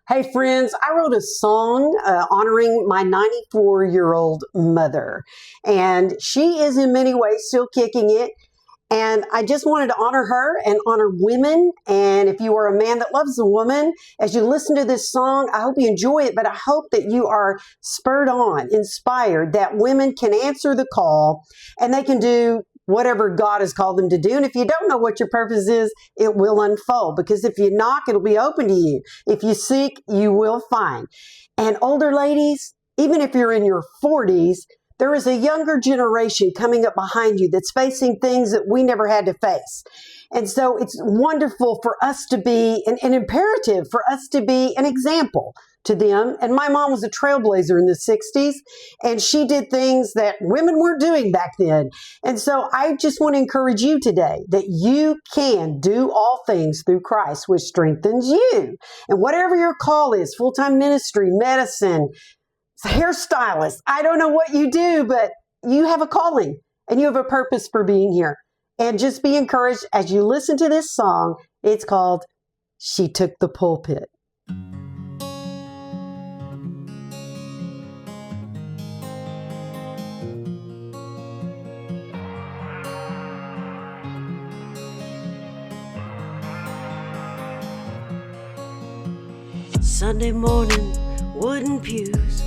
Hey friends, I wrote a song honoring my 94-year-old mother, and she is in many ways still kicking it. And I just wanted to honor her and honor women. And if you are a man that loves a woman, as you listen to this song, I hope you enjoy it, but I hope that you are spurred on, inspired, that women can answer the call and they can do whatever God has called them to do. And if you don't know what your purpose is, it will unfold, because if you knock, it'll be open to you. If you seek, you will find. And older ladies, even if you're in your 40s, there is a younger generation coming up behind you that's facing things that we never had to face. And so it's wonderful for us to be, an imperative for us to be an example to them. And my mom was a trailblazer in the 60s, and she did things that women weren't doing back then. And so I just want to encourage you today that you can do all things through Christ, which strengthens you. And whatever your call is, full-time ministry, medicine, hairstylist, I don't know what you do, but you have a calling and you have a purpose for being here. And just be encouraged as you listen to this song. It's called She Took the Pulpit. Sunday morning, wooden pews,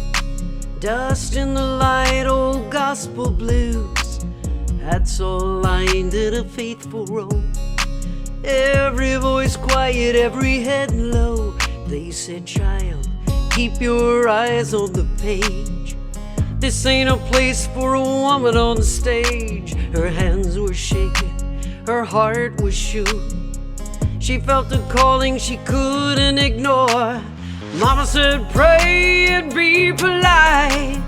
dust in the light, old gospel blues, hats all lined in a faithful row, every voice quiet, every head low. They said, child, keep your eyes on the page. This ain't a place for a woman on the stage. Her hands were shaking, her heart was shook. She felt a calling she couldn't ignore. Mama said, pray and be polite.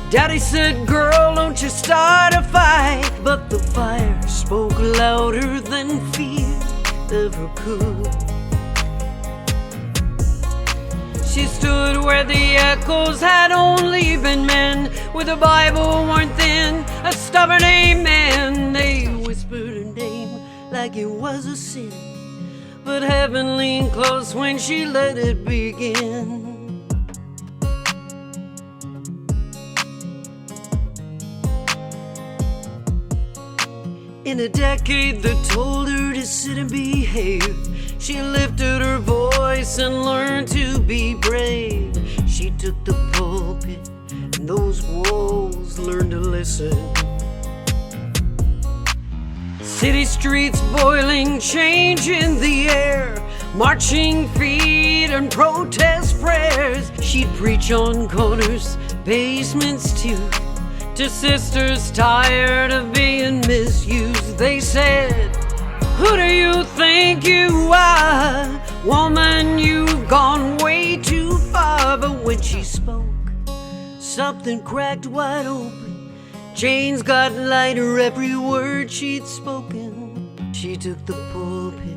Daddy said, girl, don't you start a fight. But the fire spoke louder than fear ever could. She stood where the echoes had only been men, where the Bible weren't thin, a stubborn amen. They whispered her name like it was a sin, but heaven leaned close when she let it begin. In a decade that told her to sit and behave, she lifted her voice and learned to be brave. She took the pulpit, and those walls learned to listen. City streets boiling, change in the air, marching feet and protest prayers. She'd preach on corners, basements too, to sisters tired of being misused. They said, who do you think you are? Woman, you've gone way too far. But when she spoke, something cracked wide open. Chains got lighter, every word she'd spoken. She took the pulpit,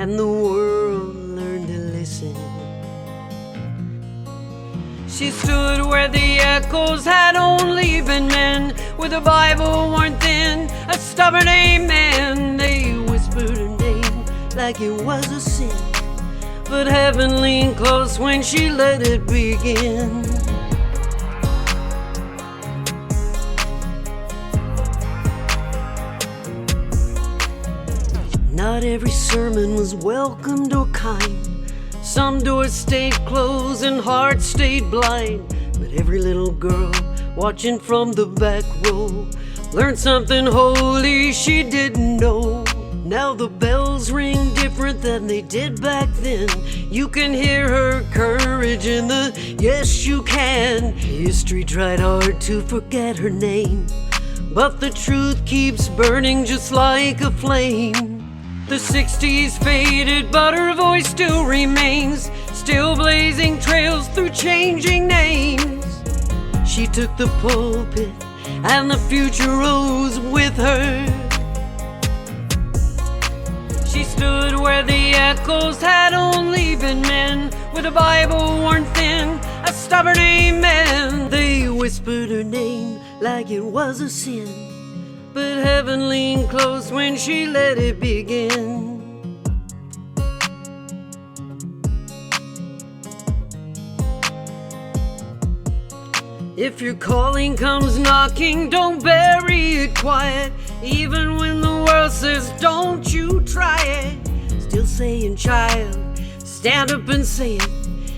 and the world learned to listen. She stood where the echoes had only been men, where the Bible weren't thin, a stubborn amen. They whispered her name like it was a sin, but heaven leaned close when she let it begin. Not every sermon was welcomed or kind. Some doors stayed closed and hearts stayed blind. But every little girl watching from the back row learned something holy she didn't know. Now the bells ring different than they did back then. You can hear her courage in the yes you can. History tried hard to forget her name, but the truth keeps burning just like a flame. The 60s faded, but her voice still remains, still blazing trails through changing names. She took the pulpit, and the future rose with her. She stood where the echoes had only been men, where the Bible weren't thin, a stubborn amen. They whispered her name like it was a sin, but heaven leaned close when she let it begin. If your calling comes knocking, don't bury it quiet. Even when the world says don't you try it. Still saying, child, stand up and say it.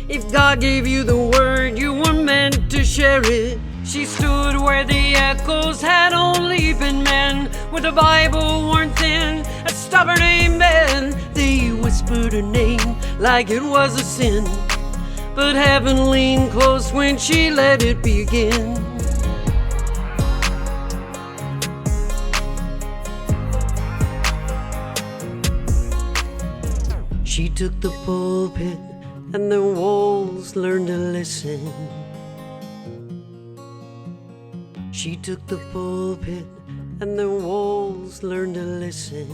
If God gave you the word, you were meant to share it. She stood where the echoes had only been men, where the Bible worn thin, a stubborn amen. They whispered her name like it was a sin, but heaven leaned close when she let it begin. She took the pulpit and the walls learned to listen. She took the pulpit and the walls learned to listen.